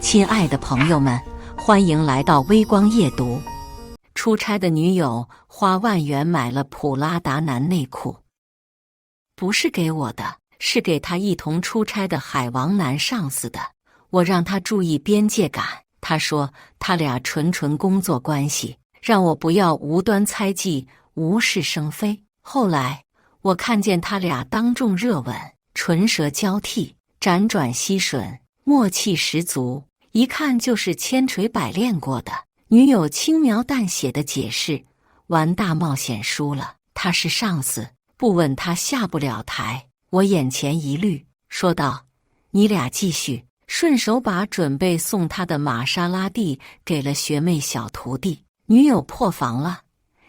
亲爱的朋友们，欢迎来到微光夜读。出差的女友花万元买了普拉达男内裤，不是给我的，是给他一同出差的海王男上司的。我让他注意边界感，他说他俩纯工作关系，让我不要无端猜忌，无事生非。后来我看见他俩当众热吻，唇舌交替，辗转吸吮，默契十足，一看就是千锤百炼过的。女友轻描淡写的解释，玩大冒险输了，他是上司，不吻他下不了台。我眼前一绿，说道：你俩继续。顺手把准备送他的玛莎拉蒂给了学妹小徒弟。女友破防了：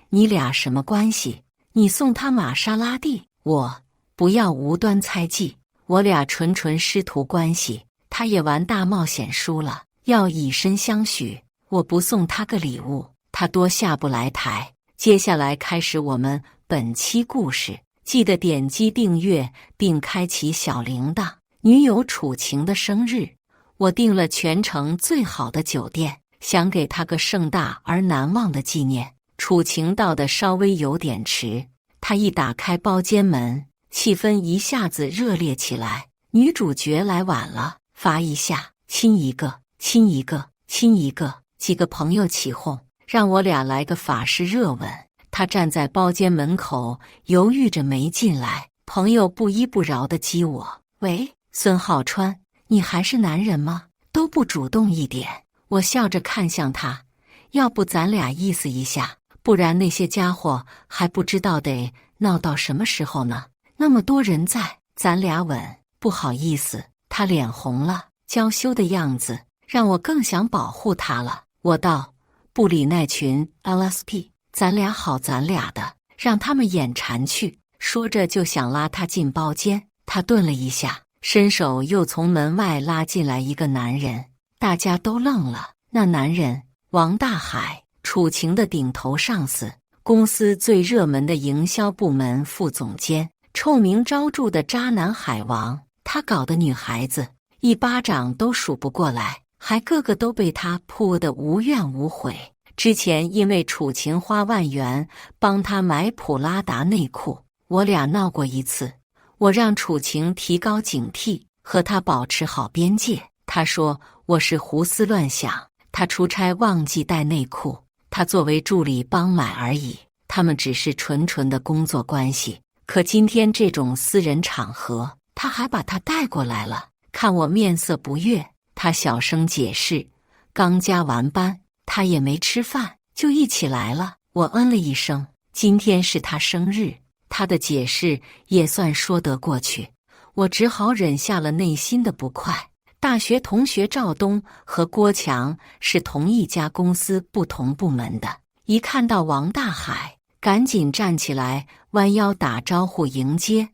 你俩什么关系？你送他玛莎拉蒂？我不要无端猜忌，我俩纯师徒关系。他也玩大冒险输了，要以身相许。我不送他个礼物，他多下不来台。接下来开始我们本期故事，记得点击订阅并开启小铃铛。女友楚晴的生日，我订了全城最好的酒店，想给她个盛大而难忘的纪念。楚晴到的稍微有点迟，她一打开包间门，气氛一下子热烈起来。女主角来晚了，罚一下，亲一个，亲一个，亲一个。几个朋友起哄，让我俩来个法式热吻。她站在包间门口，犹豫着没进来。朋友不依不饶地激我：喂，孙浩川，你还是男人吗？都不主动一点。我笑着看向他，要不咱俩意思一下，不然那些家伙还不知道得闹到什么时候呢。那么多人在，咱俩吻。不好意思。他脸红了，娇羞的样子让我更想保护他了。我道：不理那群 LSP， 咱俩好咱俩的，让他们眼馋去。说着就想拉他进包间，他顿了一下，伸手又从门外拉进来一个男人。大家都愣了。那男人王大海，楚晴的顶头上司，公司最热门的营销部门副总监，臭名昭著的渣男海王。他搞的女孩子一巴掌都数不过来，还个个都被他扑得无怨无悔。之前因为楚晴花万元帮他买普拉达内裤，我俩闹过一次。我让楚晴提高警惕，和他保持好边界。他说我是胡思乱想，他出差忘记带内裤，他作为助理帮买而已，他们只是纯的工作关系。可今天这种私人场合，他还把他带过来了。看我面色不悦，他小声解释，刚加完班，他也没吃饭，就一起来了。我嗯了一声，今天是他生日，他的解释也算说得过去。我只好忍下了内心的不快。大学同学赵东和郭强是同一家公司不同部门的，一看到王大海，赶紧站起来弯腰打招呼迎接：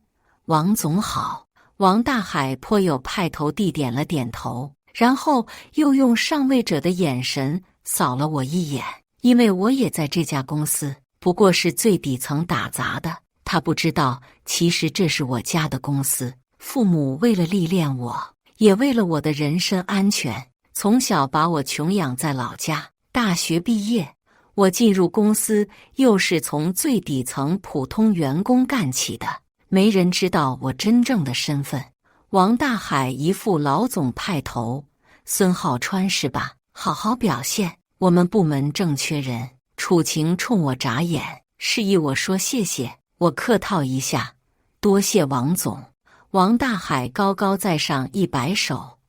王总好。王大海颇有派头地点了点头，然后又用上位者的眼神扫了我一眼。因为我也在这家公司，不过是最底层打杂的。他不知道，其实这是我家的公司。父母为了历练我，也为了我的人身安全，从小把我穷养在老家。大学毕业，我进入公司又是从最底层普通员工干起的。没人知道我真正的身份。王大海一副老总派头：孙浩川是吧？好好表现，我们部门正缺人。楚晴冲我眨眼，示意我说谢谢。我客套一下：多谢王总。王大海高高在上一摆手：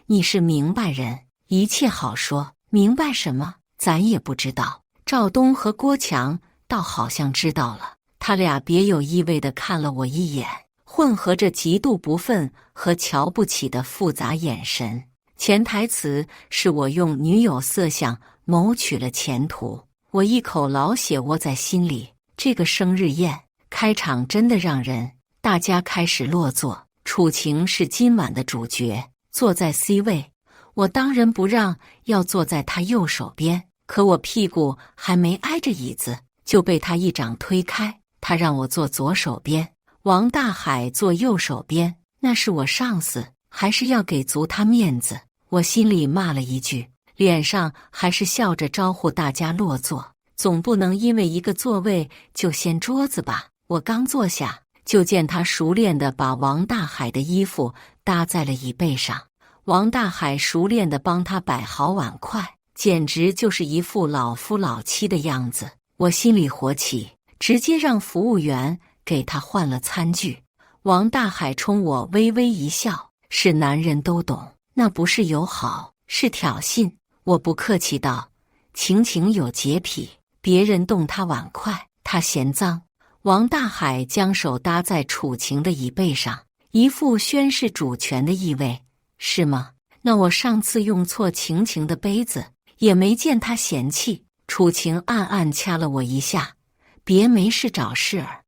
你是明白人，一切好说。明白什么？咱也不知道。赵东和郭强倒好像知道了，他俩别有意味地看了我一眼，混合着极度不忿和瞧不起的复杂眼神。潜台词是我用女友色相谋取了前途。我一口老血窝在心里。这个生日宴开场真的让人……大家开始落座。楚晴是今晚的主角，坐在 C 位。我当仁不让要坐在他右手边，可我屁股还没挨着椅子，就被他一掌推开。他让我坐左手边，王大海坐右手边，那是我上司，还是要给足他面子。我心里骂了一句，脸上还是笑着招呼大家落座。总不能因为一个座位就掀桌子吧？我刚坐下，就见他熟练地把王大海的衣服搭在了椅背上。王大海熟练地帮他摆好碗筷，简直就是一副老夫老妻的样子。我心里火起，直接让服务员给他换了餐具。王大海冲我微微一笑，是男人都懂，那不是友好，是挑衅。我不客气道：“晴晴有洁癖，别人动他碗筷，他嫌脏。”王大海将手搭在楚晴的椅背上，一副宣示主权的意味。是吗？那我上次用错晴晴的杯子，也没见他嫌弃。楚晴暗暗掐了我一下，别没事找事儿。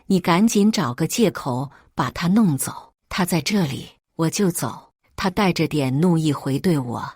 你赶紧找个借口把他弄走，他在这里，我就走。他带着点怒意回对我：“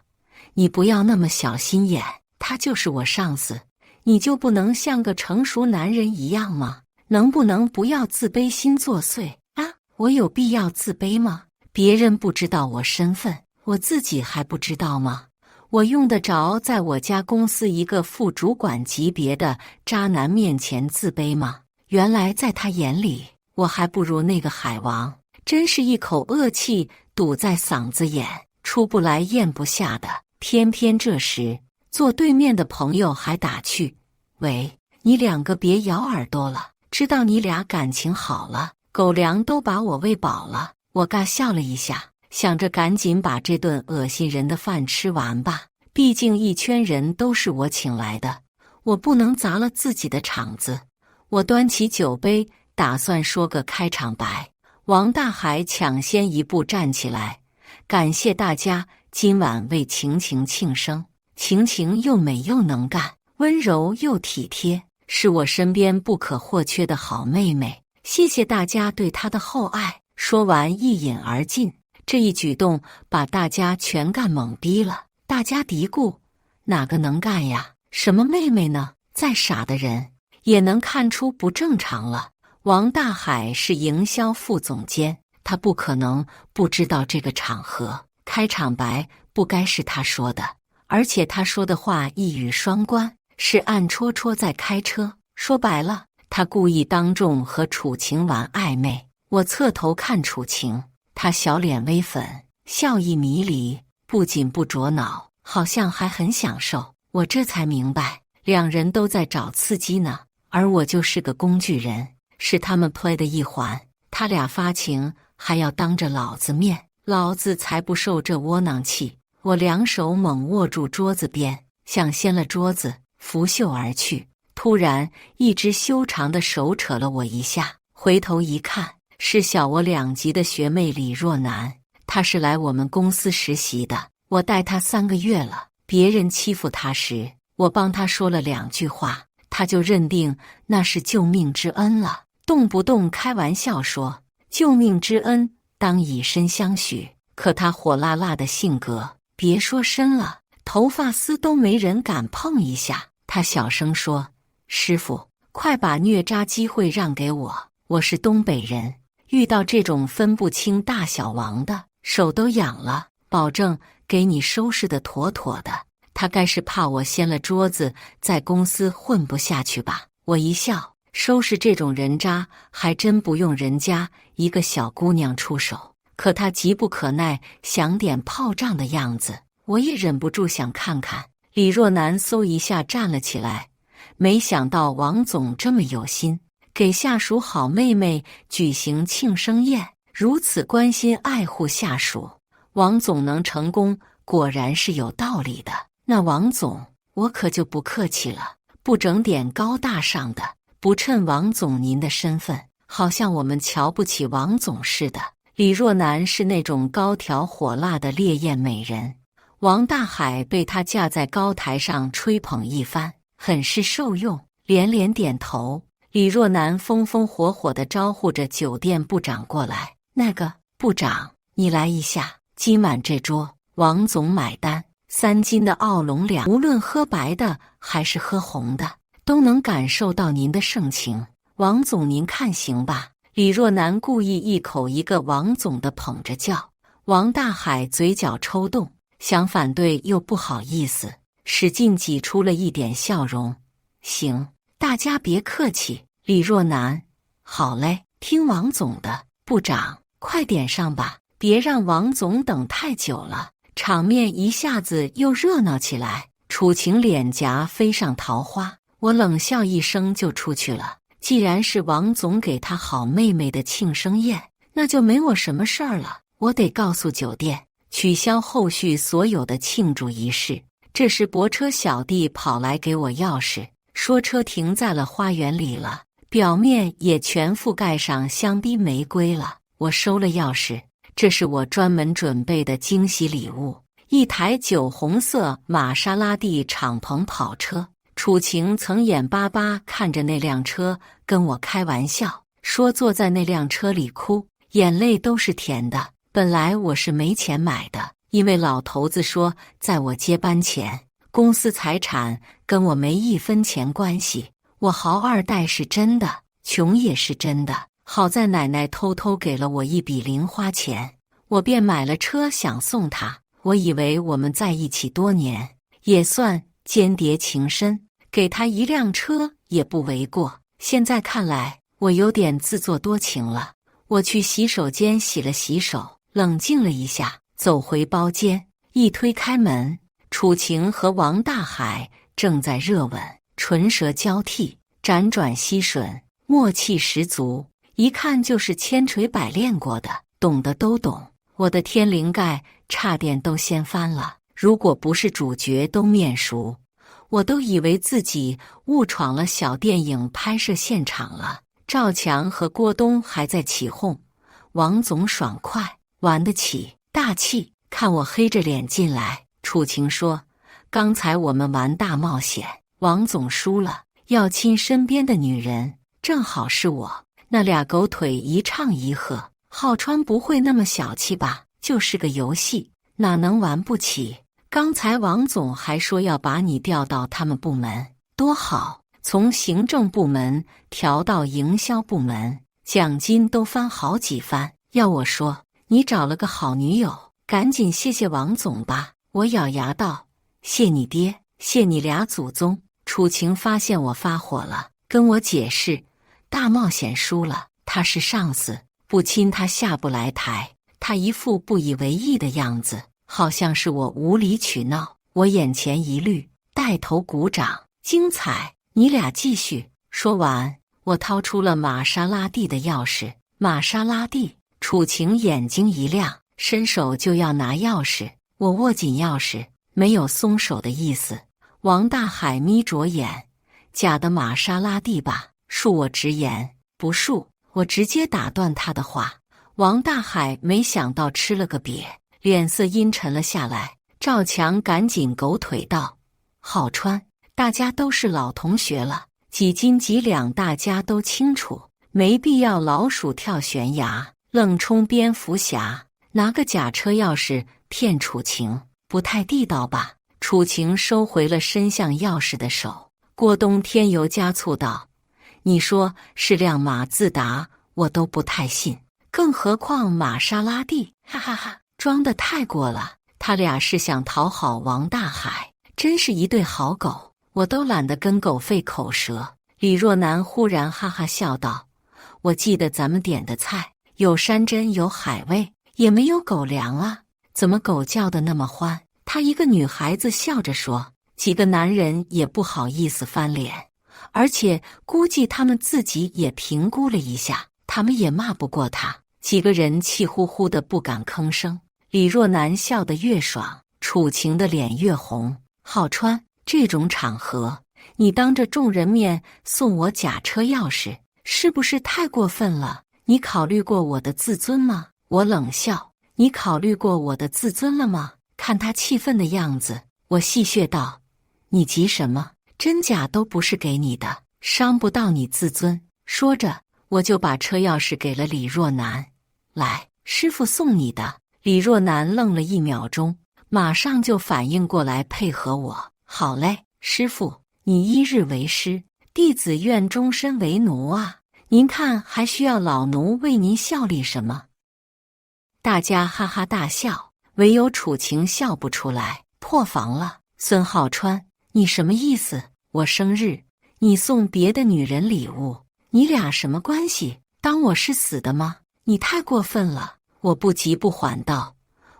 你不要那么小心眼，他就是我上司，你就不能像个成熟男人一样吗？能不能不要自卑心作祟啊？我有必要自卑吗？别人不知道我身份，我自己还不知道吗？我用得着在我家公司一个副主管级别的渣男面前自卑吗？原来在他眼里，我还不如那个海王，真是一口恶气堵在嗓子眼，出不来咽不下的。”偏偏这时，坐对面的朋友还打趣：“喂，你两个别咬耳朵了，知道你俩感情好了，狗粮都把我喂饱了。”我尬笑了一下，想着赶紧把这顿恶心人的饭吃完吧，毕竟一圈人都是我请来的，我不能砸了自己的场子。我端起酒杯，打算说个开场白。王大海抢先一步站起来：“感谢大家今晚为晴晴庆生。晴晴又美又能干，温柔又体贴，是我身边不可或缺的好妹妹。谢谢大家对她的厚爱。”说完一饮而尽，这一举动把大家全干懵逼了。大家嘀咕：“哪个能干呀？什么妹妹呢？”再傻的人也能看出不正常了。王大海是营销副总监，他不可能不知道这个场合开场白不该是他说的，而且他说的话一语双关，是暗戳戳在开车。说白了，他故意当众和楚晴玩暧昧。我侧头看楚晴，她小脸微粉，笑意迷离，不紧不着脑，好像还很享受。我这才明白，两人都在找刺激呢，而我就是个工具人，是他们 play 的一环。他俩发情还要当着老子面，老子才不受这窝囊气。我两手猛握住桌子边，想掀了桌子，拂袖而去。突然，一只修长的手扯了我一下，回头一看，是小我2级的学妹李若男。她是来我们公司实习的，我带她3个月了。别人欺负她时，我帮她说了2句话，她就认定那是救命之恩了，动不动开玩笑说救命之恩当以身相许。可她火辣辣的性格，别说伸了，头发丝都没人敢碰一下。她小声说：“师傅，快把虐渣机会让给我，我是东北人，遇到这种分不清大小王的，手都痒了，保证给你收拾得妥妥的。”他该是怕我掀了桌子，在公司混不下去吧？我一笑，收拾这种人渣，还真不用人家一个小姑娘出手。可他急不可耐，想点炮仗的样子，我也忍不住想看看。李若男嗖一下站了起来，没想到王总这么有心，给下属好妹妹举行庆生宴，如此关心爱护下属。王总能成功，果然是有道理的。那王总，我可就不客气了，不整点高大上的，不趁王总您的身份，好像我们瞧不起王总似的。李若男是那种高挑火辣的烈焰美人，王大海被她架在高台上吹捧一番，很是受用，连连点头。李若男风风火火地招呼着酒店部长过来：“那个部长，你来一下，今晚这桌王总买单。3斤的奥龙2，无论喝白的还是喝红的，都能感受到您的盛情。王总您看行吧？”李若男故意一口一个王总的捧着叫，王大海嘴角抽动，想反对又不好意思，使劲挤出了一点笑容。行，大家别客气。李若男，好嘞，听王总的。部长，快点上吧，别让王总等太久了。场面一下子又热闹起来。楚晴脸颊飞上桃花，我冷笑一声就出去了。既然是王总给他好妹妹的庆生宴，那就没我什么事儿了。我得告诉酒店，取消后续所有的庆祝仪式。这时泊车小弟跑来给我钥匙，说车停在了花园里了，表面也全覆盖上香槟玫瑰了。我收了钥匙，这是我专门准备的惊喜礼物，一台酒红色玛莎拉蒂敞篷跑车。楚晴曾眼巴巴看着那辆车，跟我开玩笑说坐在那辆车里哭，眼泪都是甜的。本来我是没钱买的，因为老头子说在我接班前，公司财产跟我没一分钱关系。我豪二代是真的，穷也是真的。好在奶奶偷偷给了我一笔零花钱，我便买了车想送她。我以为我们在一起多年，也算间谍情深，给她一辆车也不为过。现在看来，我有点自作多情了。我去洗手间洗了洗手，冷静了一下，走回包间，一推开门，楚晴和王大海正在热吻，唇舌交替，辗转吸吮，默契十足，一看就是千锤百炼过的，懂的都懂。我的天灵盖差点都掀翻了，如果不是主角都面熟，我都以为自己误闯了小电影拍摄现场了。赵强和郭东还在起哄，王总爽快，玩得起，大气。看我黑着脸进来，楚晴说：“刚才我们玩大冒险，王总输了，要亲身边的女人，正好是我。”那俩狗腿一唱一和，浩川不会那么小气吧？就是个游戏，哪能玩不起？刚才王总还说要把你调到他们部门，多好！从行政部门调到营销部门，奖金都翻好几番。要我说，你找了个好女友，赶紧谢谢王总吧。我咬牙道：“谢你爹，谢你俩祖宗。”楚晴发现我发火了，跟我解释：大冒险输了，他是上司，不亲他下不来台。他一副不以为意的样子，好像是我无理取闹。我眼前一绿，带头鼓掌，精彩！你俩继续。说完，我掏出了玛莎拉蒂的钥匙。玛莎拉蒂，楚晴眼睛一亮，伸手就要拿钥匙。我握紧钥匙，没有松手的意思。王大海眯着眼，假的玛莎拉蒂吧？恕我直言，不恕。我直接打断他的话。王大海没想到吃了个瘪，脸色阴沉了下来。赵强赶紧狗腿道：“郝川，大家都是老同学了，几斤几两大家都清楚，没必要老鼠跳悬崖，愣充蝙蝠侠，拿个假车钥匙骗楚晴，不太地道吧？”楚晴收回了伸向钥匙的手。郭东添油加醋道：“你说是辆马自达，我都不太信，更何况玛莎拉蒂，哈哈哈，装得太过了。他俩是想讨好王大海，真是一对好狗，我都懒得跟狗费口舌。”李若男忽然哈哈笑道：“我记得咱们点的菜有山珍有海味，也没有狗粮啊，怎么狗叫的那么欢？”她一个女孩子笑着说，几个男人也不好意思翻脸，而且估计他们自己也评估了一下，他们也骂不过他，几个人气呼呼的不敢吭声。李若男笑得越爽，楚晴的脸越红。郝川，这种场合，你当着众人面送我假车钥匙，是不是太过分了？你考虑过我的自尊吗？我冷笑，你考虑过我的自尊了吗？看他气愤的样子，我戏谑道：“你急什么？真假都不是给你的，伤不到你自尊。”说着，我就把车钥匙给了李若男。来，师傅送你的。李若男愣了1秒钟，马上就反应过来配合我。好嘞，师傅，你一日为师，弟子愿终身为奴啊！您看还需要老奴为您效力什么？大家哈哈大笑，唯有楚晴笑不出来。破防了，孙浩川，你什么意思？我生日，你送别的女人礼物，你俩什么关系？当我是死的吗？你太过分了！我不急不缓道，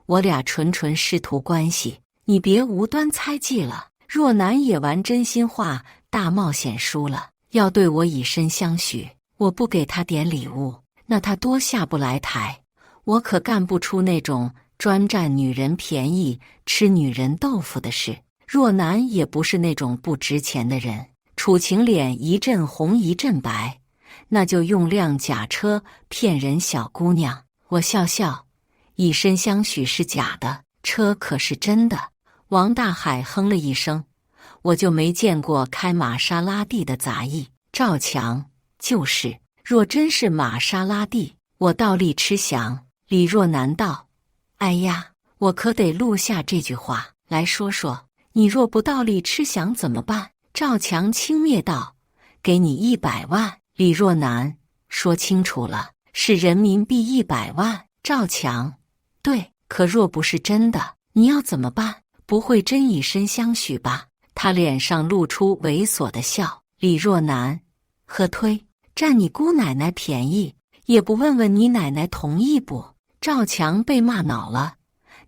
我俩纯师徒关系，你别无端猜忌了。若男也玩真心话大冒险输了，要对我以身相许，我不给他点礼物，那他多下不来台。我可干不出那种专占女人便宜、吃女人豆腐的事。若男也不是那种不值钱的人。楚晴脸一阵红一阵白，那就用辆假车骗人小姑娘。我笑笑，以身相许是假的，车可是真的。王大海哼了一声，我就没见过开玛莎拉蒂的杂役。赵强，就是，若真是玛莎拉蒂，我倒立吃翔。李若男道，哎呀，我可得录下这句话来说说，你若不倒立吃翔怎么办？赵强轻蔑道，给你100万。李若男，说清楚了，是人民币100万。赵强，对，可若不是真的，你要怎么办？不会真以身相许吧？他脸上露出猥琐的笑。李若男，呵推，占你姑奶奶便宜，也不问问你奶奶同意不？赵强被骂恼了。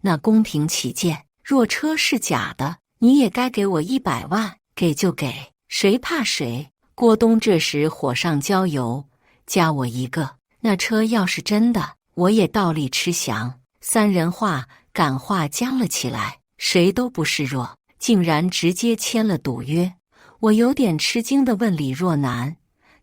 那公平起见，若车是假的，你也该给我100万，给就给，谁怕谁？郭东这时火上浇油，加我一个。那车要是真的，我也倒立吃翔。三人话感话僵了起来，谁都不示弱，竟然直接签了赌约。我有点吃惊地问李若男，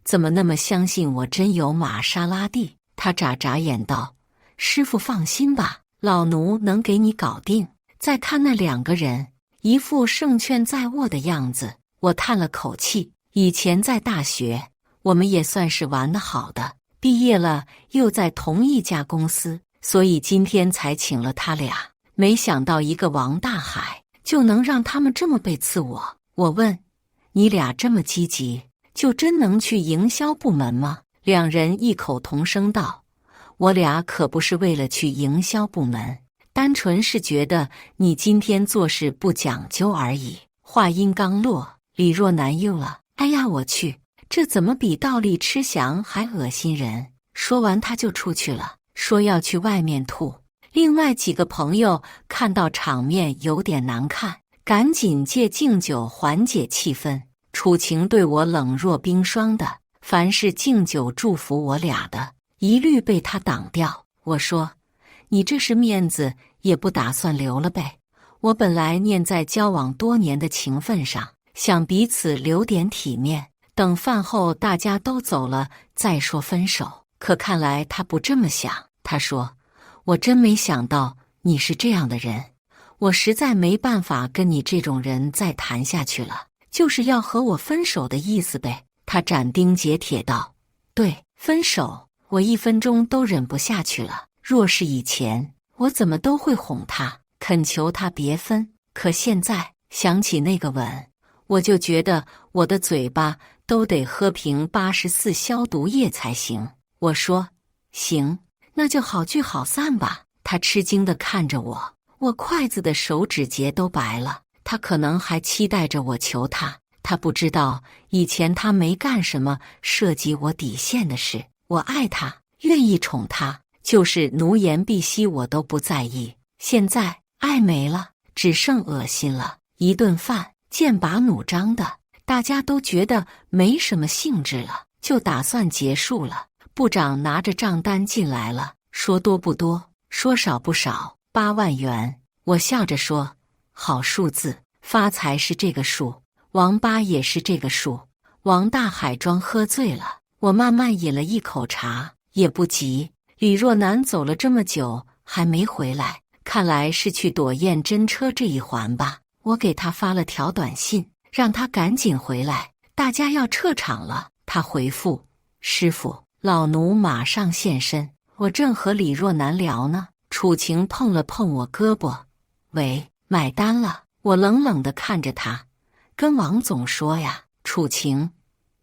怎么那么相信我真有玛莎拉蒂？他眨眨眼道，师傅放心吧，老奴能给你搞定。再看那2个人，一副胜券在握的样子。我叹了口气，以前在大学，我们也算是玩得好的，毕业了又在同一家公司，所以今天才请了他俩。没想到一个王大海就能让他们这么背刺我。我问，你俩这么积极，就真能去营销部门吗？2人异口同声道，我俩可不是为了去营销部门，单纯是觉得你今天做事不讲究而已。话音刚落，李若男又了，哎呀我去，这怎么比倒立吃翔还恶心人？说完他就出去了，说要去外面吐。另外几个朋友看到场面有点难看，赶紧借敬酒缓解气氛。楚晴对我冷若冰霜的，凡是敬酒祝福我俩的，一律被他挡掉。我说，你这是面子也不打算留了呗？我本来念在交往多年的情分上，想彼此留点体面，等饭后大家都走了再说分手。可看来他不这么想。他说，我真没想到你是这样的人，我实在没办法跟你这种人再谈下去了，就是要和我分手的意思呗。他斩钉截铁道，对，分手，我1分钟都忍不下去了。若是以前，我怎么都会哄他，恳求他别分，可现在想起那个吻，我就觉得我的嘴巴都得喝瓶84消毒液才行。我说，行，那就好聚好散吧。他吃惊地看着我，我筷子的手指节都白了。他可能还期待着我求他，他不知道以前他没干什么涉及我底线的事。我爱他，愿意宠他，就是奴颜婢膝我都不在意。现在爱没了，只剩恶心了。一顿饭剑拔弩张的，大家都觉得没什么兴致了，就打算结束了。部长拿着账单进来了，说多不多，说少不少，8万元。我笑着说，好数字，发财是这个数，王八也是这个数。王大海装喝醉了，我慢慢饮了一口茶，也不急。李若男走了这么久还没回来，看来是去躲验真车这一环吧。我给他发了条短信，让他赶紧回来，大家要撤场了。他回复，师傅，老奴马上现身。我正和李若男聊呢，楚晴碰了碰我胳膊，喂，买单了。我冷冷地看着他，跟王总说呀。楚晴，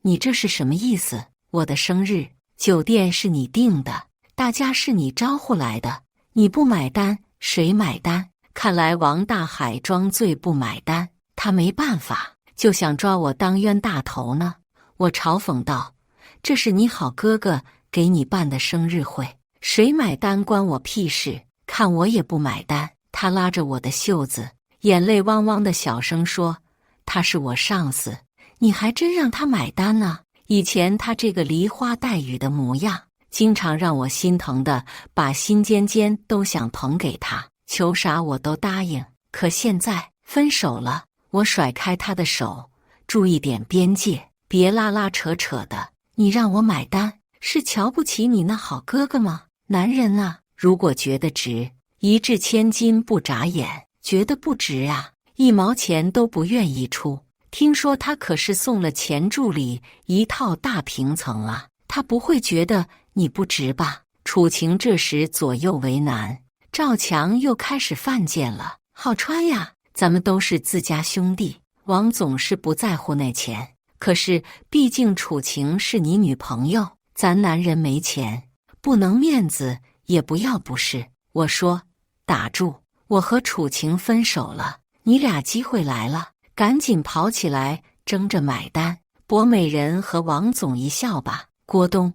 你这是什么意思？我的生日，酒店是你订的，大家是你招呼来的，你不买单，谁买单？看来王大海装醉不买单，他没办法，就想抓我当冤大头呢。我嘲讽道：这是你好哥哥给你办的生日会，谁买单关我屁事，看我也不买单。他拉着我的袖子，眼泪汪汪的小声说：他是我上司，你还真让他买单呢。以前他这个梨花带雨的模样，经常让我心疼的把心尖尖都想捧给他，求啥我都答应。可现在分手了，我甩开他的手，注意点边界，别拉拉扯扯的。你让我买单，是瞧不起你那好哥哥吗？男人啊，如果觉得值，一掷千金不眨眼，觉得不值啊，1毛钱都不愿意出。听说他可是送了前助理一套大平层啊，他不会觉得你不值吧？楚晴这时左右为难，赵强又开始犯贱了。浩川呀，咱们都是自家兄弟，王总是不在乎那钱，可是毕竟楚晴是你女朋友，咱男人没钱，不能面子也不要不是。我说打住，我和楚晴分手了，你俩机会来了，赶紧跑起来争着买单，博美人和王总一笑吧。郭东，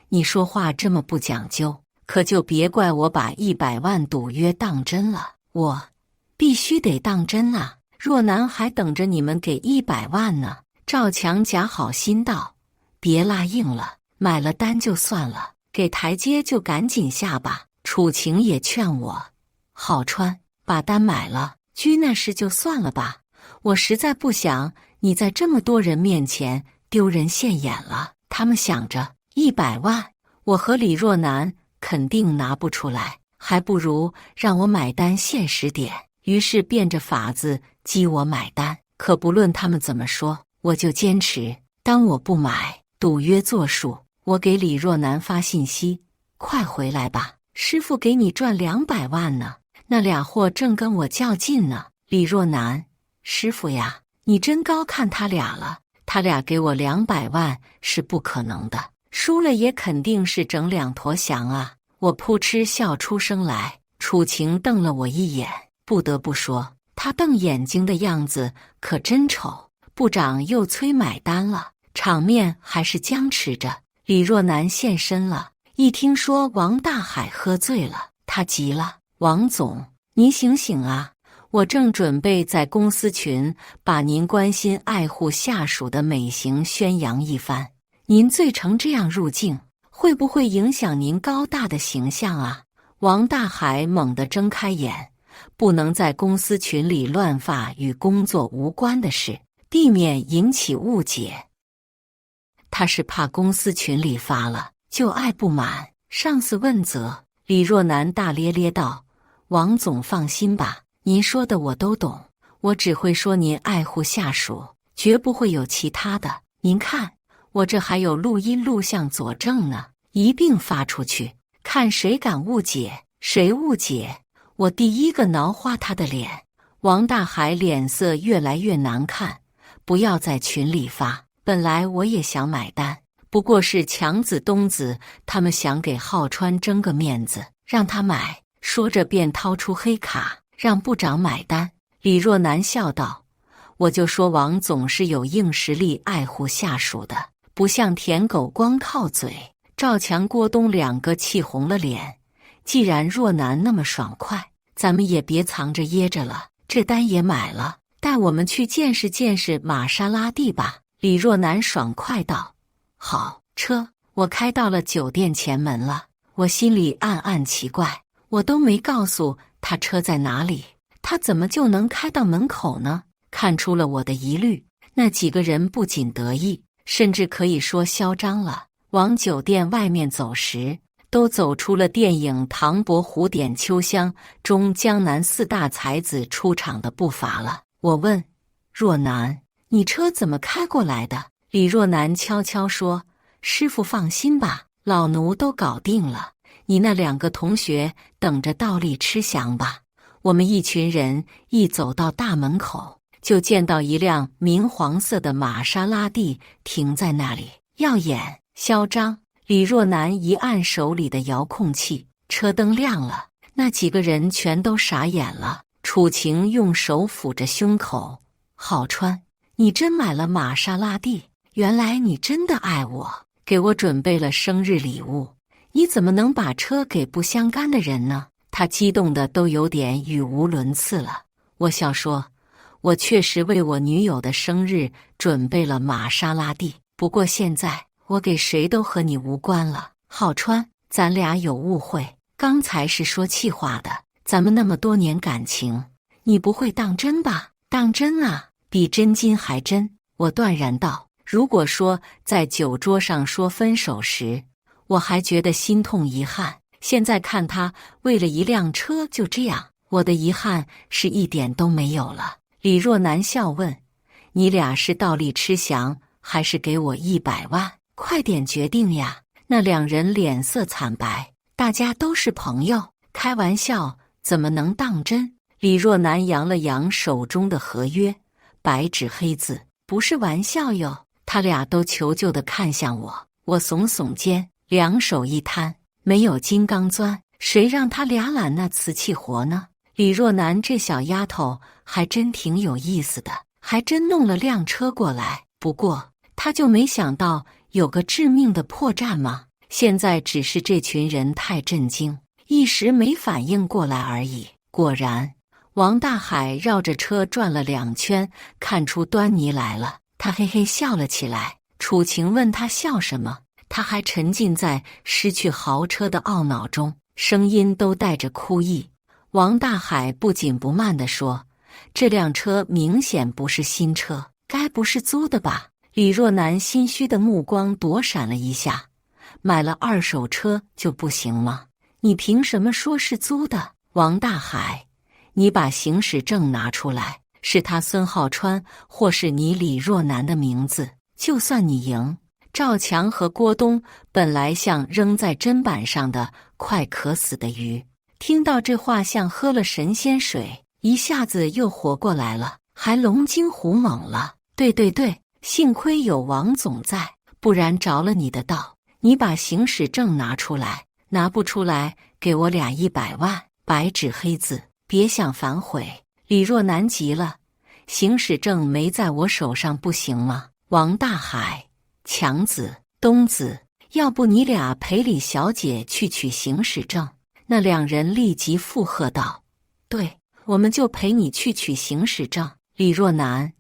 你说话这么不讲究，可就别怪我把100万赌约当真了。我必须得当真啊，若男还等着你们给100万呢。赵强假好心道：别拉硬了，买了单就算了，给台阶就赶紧下吧。楚晴也劝我：浩川，把单买了，居那事就算了吧，我实在不想你在这么多人面前丢人现眼了。他们想着100万，我和李若男肯定拿不出来，还不如让我买单现实点。于是变着法子激我买单，可不论他们怎么说，我就坚持。当我不买，赌约作数。我给李若男发信息：快回来吧，师傅给你赚200万呢。那俩货正跟我较劲呢。李若男：师傅呀，你真高看他俩了，他俩给我200万是不可能的，输了也肯定是整2坨翔啊。我扑哧笑出声来。楚晴瞪了我一眼，不得不说，他瞪眼睛的样子可真丑。部长又催买单了，场面还是僵持着。李若男现身了，一听说王大海喝醉了，他急了：王总，您醒醒啊，我正准备在公司群把您关心爱护下属的美行宣扬一番，您醉成这样入境，会不会影响您高大的形象啊？王大海猛地睁开眼，不能在公司群里乱发与工作无关的事，避免引起误解。他是怕公司群里发了就爱不满，上司问责。李若男大咧咧道：王总放心吧，您说的我都懂，我只会说您爱护下属，绝不会有其他的。您看，我这还有录音录像佐证呢，一并发出去，看谁敢误解，谁误解，我第一个挠花他的脸。王大海脸色越来越难看，不要在群里发，本来我也想买单，不过是强子东子他们想给浩川争个面子，让他买。说着便掏出黑卡，让部长买单。李若男笑道：我就说王总是有硬实力爱护下属的，不像舔狗光靠嘴。赵强、郭东2个气红了脸。既然若男那么爽快，咱们也别藏着掖着了，这单也买了，带我们去见识见识玛莎拉蒂吧。李若男爽快道：好，车我开到了酒店前门了。我心里暗暗奇怪，我都没告诉他车在哪里，他怎么就能开到门口呢？看出了我的疑虑，那几个人不仅得意，甚至可以说嚣张了。往酒店外面走时，都走出了电影《唐伯虎点秋香》中江南4大才子出场的步伐了。我问若男：你车怎么开过来的？李若男悄悄说：师傅放心吧，老奴都搞定了，你那2个同学等着倒立吃翔吧。我们一群人一走到大门口，就见到一辆明黄色的玛莎拉蒂停在那里，耀眼嚣张。李若男一按手里的遥控器，车灯亮了，那几个人全都傻眼了。楚晴用手抚着胸口：浩川，你真买了玛莎拉蒂，原来你真的爱我，给我准备了生日礼物，你怎么能把车给不相干的人呢？他激动的都有点语无伦次了。我笑说，我确实为我女友的生日准备了玛莎拉蒂，不过现在我给谁都和你无关了。浩川，咱俩有误会，刚才是说气话的，咱们那么多年感情，你不会当真吧？当真啊，比真金还真。我断然道，如果说在酒桌上说分手时，我还觉得心痛遗憾，现在看他为了一辆车就这样，我的遗憾是一点都没有了。李若男笑问，你俩是倒立吃翔，还是给我100万？快点决定呀！那两人脸色惨白，大家都是朋友，开玩笑怎么能当真？李若男扬了扬手中的合约，白纸黑字，不是玩笑哟。他俩都求救地看向我，我耸耸肩，两手一摊，没有金刚钻，谁让他俩揽那瓷器活呢？李若男这小丫头还真挺有意思的，还真弄了辆车过来。不过他就没想到有个致命的破绽吗？现在只是这群人太震惊，一时没反应过来而已。果然，王大海绕着车转了2圈，看出端倪来了，他嘿嘿笑了起来。楚晴问他笑什么，他还沉浸在失去豪车的懊恼中，声音都带着哭意。王大海不紧不慢地说，这辆车明显不是新车，该不是租的吧？李若男心虚的目光躲闪了一下，买了2手车就不行吗？你凭什么说是租的？王大海，你把行驶证拿出来，是他孙浩川或是你李若男的名字，就算你赢。赵强和郭东本来像扔在砧板上的快渴死的鱼，听到这话像喝了神仙水，一下子又活过来了，还龙精虎猛了。对对对，幸亏有王总在，不然着了你的道。你把行驶证拿出来，拿不出来给我俩100万，白纸黑字，别想反悔。李若男急了，行驶证没在我手上不行吗？王大海，强子，东子，要不你俩陪李小姐去取行驶证？那两人立即附和道，对，我们就陪你去取行驶证。李若男，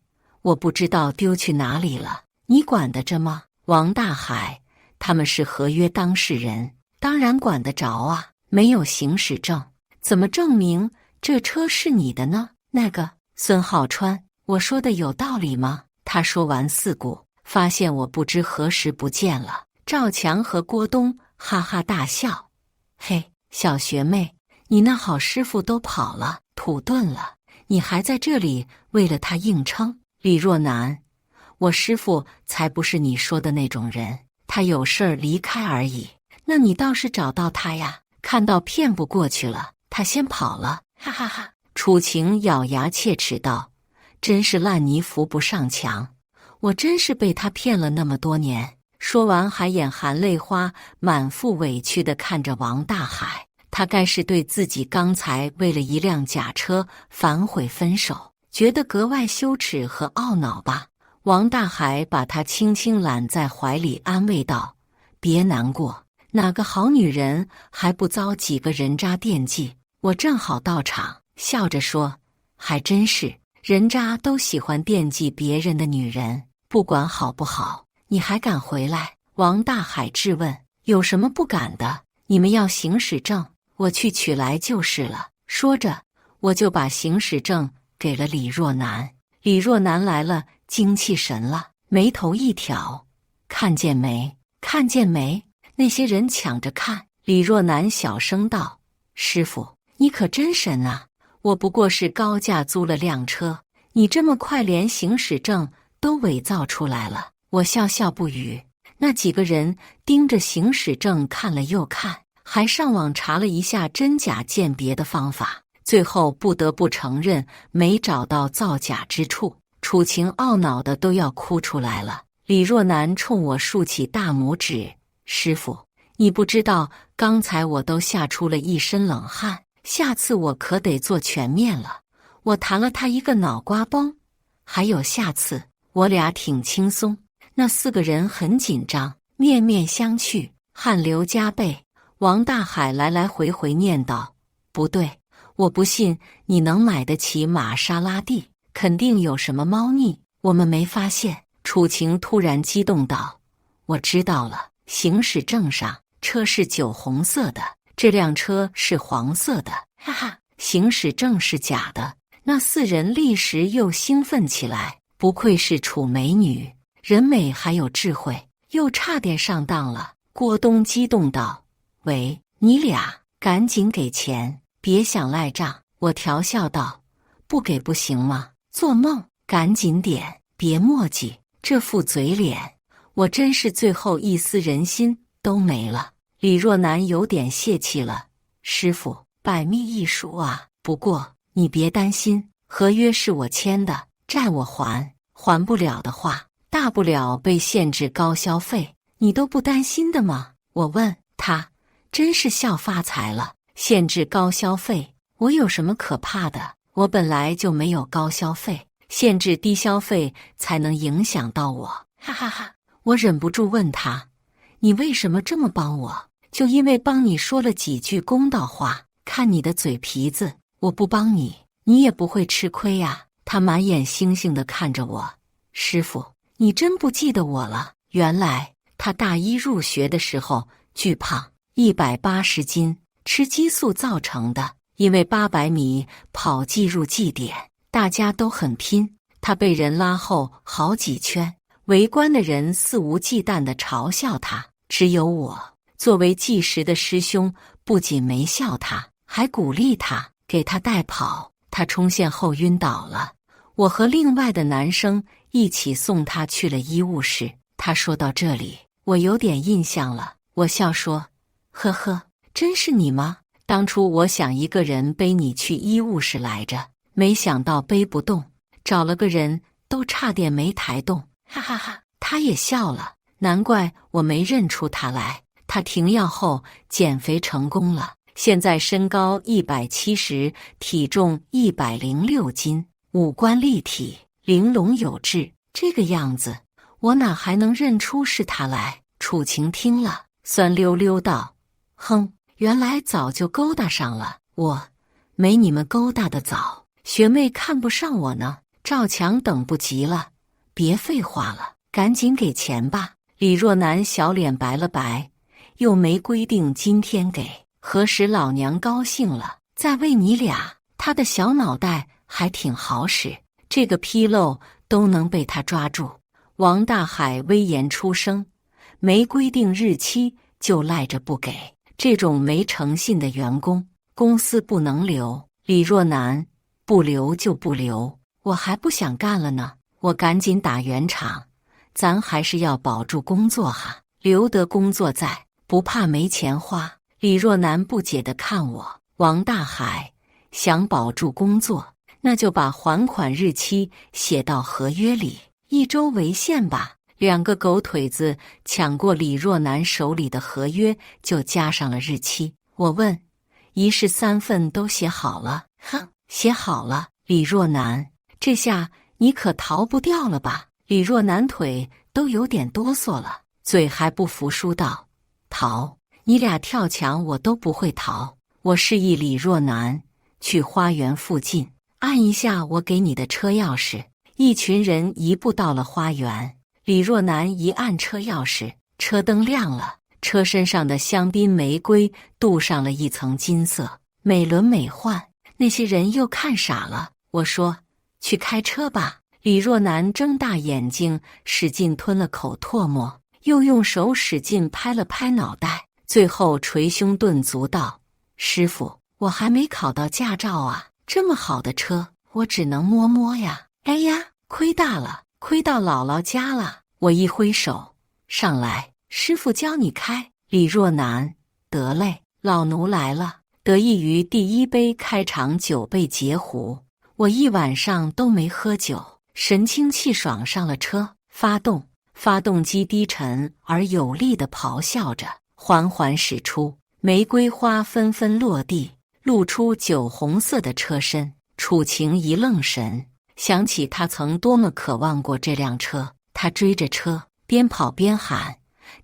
我不知道丢去哪里了，你管得着吗？王大海，他们是合约当事人，当然管得着啊，没有行驶证，怎么证明这车是你的呢？那个孙浩川，我说的有道理吗？他说完四顾，发现我不知何时不见了。赵强和郭东哈哈大笑，嘿，小学妹，你那好师傅都跑了，土遁了，你还在这里为了他硬撑？李若男，我师傅才不是你说的那种人，他有事儿离开而已。那你倒是找到他呀，看到骗不过去了，他先跑了，哈哈哈。楚晴咬牙切齿道，真是烂泥扶不上墙，我真是被他骗了那么多年。说完还眼含泪花，满腹委屈地看着王大海，他该是对自己刚才为了一辆假车反悔分手，觉得格外羞耻和懊恼吧。王大海把他轻轻揽在怀里，安慰道，别难过，哪个好女人还不遭几个人渣惦记？我正好到场，笑着说，还真是，人渣都喜欢惦记别人的女人，不管好不好，你还敢回来？王大海质问，有什么不敢的？你们要行驶证，我去取来就是了。说着，我就把行驶证给了李若男。李若男来了，精气神了，眉头一挑，看见没？看见没？那些人抢着看。李若男小声道，师傅，你可真神啊，我不过是高价租了辆车，你这么快连行驶证都伪造出来了。我笑笑不语。那几个人盯着行驶证看了又看，还上网查了一下真假鉴别的方法，最后不得不承认没找到造假之处。楚晴懊恼的都要哭出来了。李若男冲我竖起大拇指，师傅，你不知道刚才我都吓出了一身冷汗，下次我可得做全面了。我弹了他一个脑瓜崩。还有下次，我俩挺轻松。那4个人很紧张，面面相觑，汗流浃背。王大海来来回回念道：“不对，我不信你能买得起玛莎拉蒂，肯定有什么猫腻，我们没发现。”楚晴突然激动道：“我知道了，行驶证上车是酒红色的，这辆车是黄色的。”哈哈，行驶证是假的。那4人立时又兴奋起来，不愧是楚美女，人美还有智慧，又差点上当了。郭东激动道：“喂，你俩赶紧给钱，别想赖账。”我调笑道：“不给不行吗？做梦，赶紧点，别墨迹。”这副嘴脸，我真是最后一丝人心都没了。李若男有点泄气了：“师傅，百密一疏啊，不过你别担心，合约是我签的，债我还，还不了的话，大不了被限制高消费，你都不担心的吗？”我问他，真是笑发财了。限制高消费，我有什么可怕的？我本来就没有高消费，限制低消费才能影响到我。哈哈哈！我忍不住问他，你为什么这么帮我？就因为帮你说了几句公道话，看你的嘴皮子，我不帮你，你也不会吃亏呀。他满眼星星地看着我，师傅，你真不记得我了？原来他大一入学的时候巨胖，180斤，吃激素造成的。因为800米跑计入绩点，大家都很拼，他被人拉后好几圈，围观的人肆无忌惮地嘲笑他，只有我作为计时的师兄，不仅没笑他，还鼓励他，给他带跑。他冲线后晕倒了，我和另外的男生一起送他去了医务室。他说到这里，我有点印象了，我笑说：“呵呵，真是你吗？当初我想一个人背你去医务室来着，没想到背不动，找了个人都差点没抬动。”哈哈哈，他也笑了，难怪我没认出他来。他停药后减肥成功了，现在身高170，体重106斤，五官立体，玲珑有致。这个样子，我哪还能认出是他来？楚晴听了，酸溜溜道：“哼。原来早就勾搭上了，我没你们勾搭的早，学妹看不上我呢。赵强等不及了，别废话了，赶紧给钱吧。”李若男小脸白了白，又没规定今天给，何时老娘高兴了再喂你俩。他的小脑袋还挺好使，这个纰漏都能被他抓住。王大海威严出声：“没规定日期就赖着不给。这种没诚信的员工，公司不能留。”李若男：“不留就不留，我还不想干了呢。”我赶紧打圆场：“咱还是要保住工作哈，留得工作在，不怕没钱花。”李若男不解地看我。王大海：“想保住工作，那就把还款日期写到合约里，1周为限吧。”2个狗腿子抢过李若男手里的合约，就加上了日期。我问：“一式3份都写好了？”“哼，写好了。”李若男：“这下你可逃不掉了吧？”李若男腿都有点哆嗦了，嘴还不服输道：“逃？你俩跳墙我都不会逃。”我示意李若男去花园附近按一下我给你的车钥匙。一群人一步到了花园。李若男一按车钥匙，车灯亮了，车身上的香槟玫瑰镀上了一层金色，美轮美奂。那些人又看傻了。我说：“去开车吧。”李若男睁大眼睛，使劲吞了口唾沫，又用手使劲拍了拍脑袋，最后捶胸顿足道：“师傅，我还没考到驾照啊，这么好的车，我只能摸摸呀。哎呀，亏大了。亏到姥姥家了。”我一挥手：“上来，师傅教你开。”李若男：“得嘞，老奴来了。”得益于第1杯开场酒被截胡，我一晚上都没喝酒，神清气爽上了车。发动机低沉而有力地咆哮着，缓缓驶出，玫瑰花纷纷落地，露出酒红色的车身。楚晴一愣神，想起他曾多么渴望过这辆车。他追着车，边跑边喊：“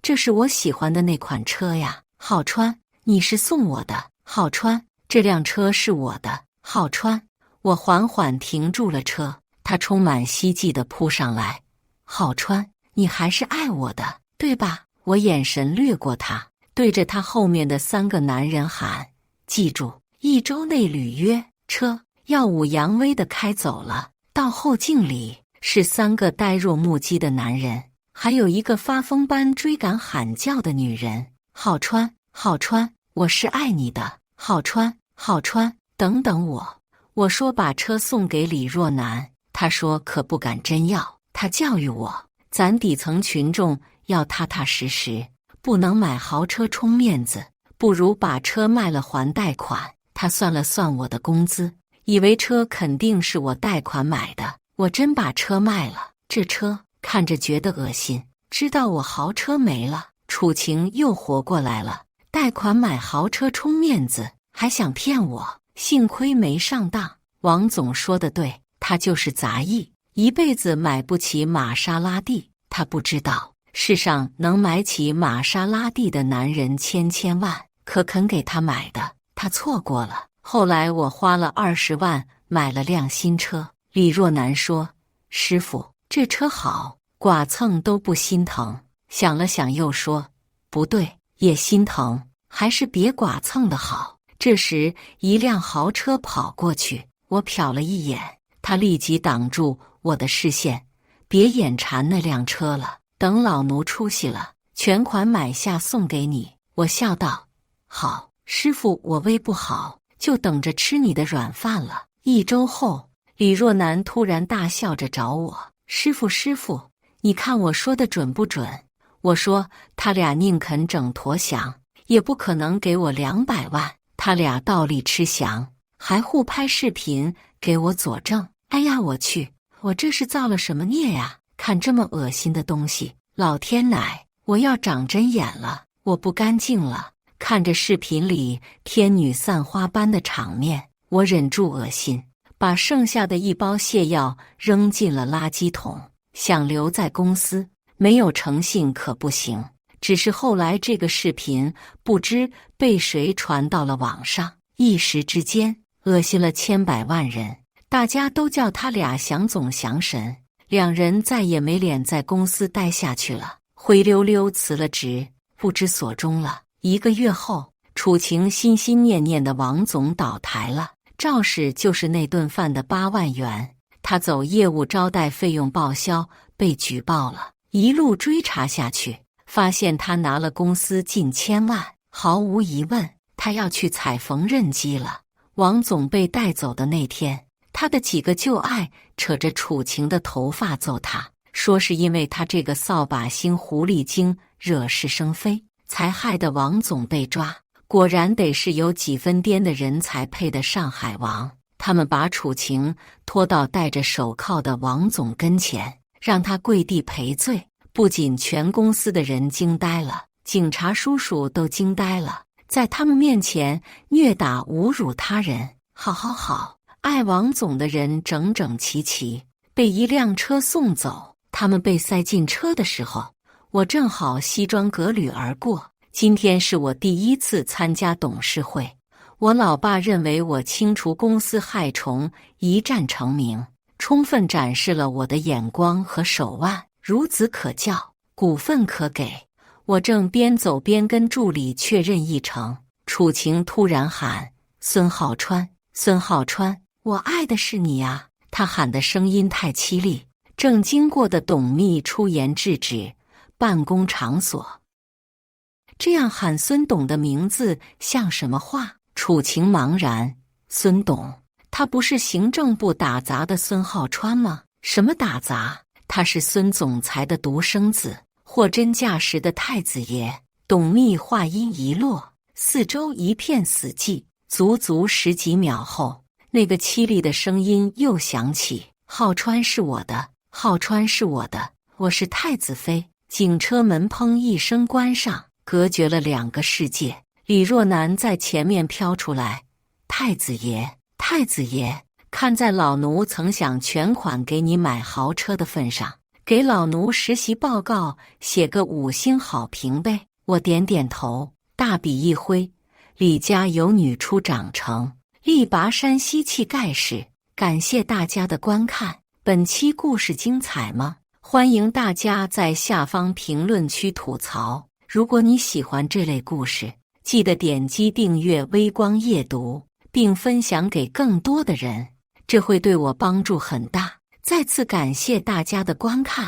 这是我喜欢的那款车呀，浩川，你是送我的，浩川，这辆车是我的，浩川。”我缓缓停住了车，他充满希冀地扑上来：“浩川，你还是爱我的，对吧？”我眼神掠过他，对着他后面的3个男人喊：“记住，1周内履约。”车耀武扬威地开走了，到后镜里是3个呆若木鸡的男人，还有一个发疯般追赶喊叫的女人：“浩川，浩川，我是爱你的，浩川，浩川，等等我。”我说把车送给李若男，他说可不敢真要。他教育我，咱底层群众要踏踏实实，不能买豪车充面子，不如把车卖了还贷款。他算了算我的工资，以为车肯定是我贷款买的，我真把车卖了。这车看着觉得恶心，知道我豪车没了，楚晴又活过来了。贷款买豪车充面子，还想骗我，幸亏没上当。王总说的对，他就是杂役，一辈子买不起玛莎拉蒂。他不知道，世上能买起玛莎拉蒂的男人千万，可肯给他买的，他错过了。后来我花了20万买了辆新车。李若男说：“师傅，这车好，剐蹭都不心疼。”想了想又说：“不对，也心疼，还是别剐蹭的好。”这时一辆豪车跑过去，我瞟了一眼，他立即挡住我的视线：“别眼馋那辆车了，等老奴出息了，全款买下送给你。”我笑道：“好，师傅，我胃不好，就等着吃你的软饭了。”1周后，李若男突然大笑着找我：“师傅，师傅，你看我说的准不准？”我说：“他俩宁肯整坨翔，也不可能给我200万。他俩倒立吃翔，还互拍视频给我佐证。哎呀，我去，我这是造了什么孽呀？看这么恶心的东西，老天奶，我要长针眼了，我不干净了。”看着视频里天女散花般的场面，我忍住恶心，把剩下的1包泻药扔进了垃圾桶，想留在公司，没有诚信可不行。只是后来这个视频不知被谁传到了网上，一时之间恶心了千百万人，大家都叫他俩翔总翔神。2人再也没脸在公司待下去了，灰溜溜辞了职，不知所终了。1个月后，楚晴心心念念的王总倒台了，肇事就是那顿饭的8万元，他走业务招待费用报销，被举报了。一路追查下去，发现他拿了公司近1000万，毫无疑问，他要去踩缝纫机了。王总被带走的那天，他的几个旧爱扯着楚晴的头发揍他，说是因为他这个扫把星狐狸精惹是生非，才害得王总被抓。果然得是有几分颠的人才配得上海王。他们把楚晴拖到戴着手铐的王总跟前，让他跪地赔罪。不仅全公司的人惊呆了，警察叔叔都惊呆了，在他们面前虐打侮辱他人。好，爱王总的人整整齐齐被一辆车送走。他们被塞进车的时候，我正好西装革履而过。今天是我第1次参加董事会，我老爸认为我清除公司害虫一战成名，充分展示了我的眼光和手腕。孺子可教，股份可给。我正边走边跟助理确认议程，楚晴突然喊：“孙浩川，孙浩川，我爱的是你啊！”他喊的声音太凄厉，正经过的董秘出言制止。办公场所这样喊孙董的名字像什么话？楚晴茫然：“孙董，他不是行政部打杂的孙浩川吗？”“什么打杂？他是孙总裁的独生子，货真价实的太子爷。”董秘话音一落，四周一片死寂，足足10几秒后，那个凄厉的声音又响起：“浩川是我的，浩川是我的，我是太子妃。”警车门砰一声关上，隔绝了2个世界。李若男在前面飘出来：“太子爷，太子爷，看在老奴曾想全款给你买豪车的份上，给老奴实习报告写个5星好评呗。我点点头，大笔一挥，李家有女初长成，力拔山兮气盖世。感谢大家的观看，本期故事精彩吗？欢迎大家在下方评论区吐槽。如果你喜欢这类故事，记得点击订阅微光夜读，并分享给更多的人，这会对我帮助很大。再次感谢大家的观看。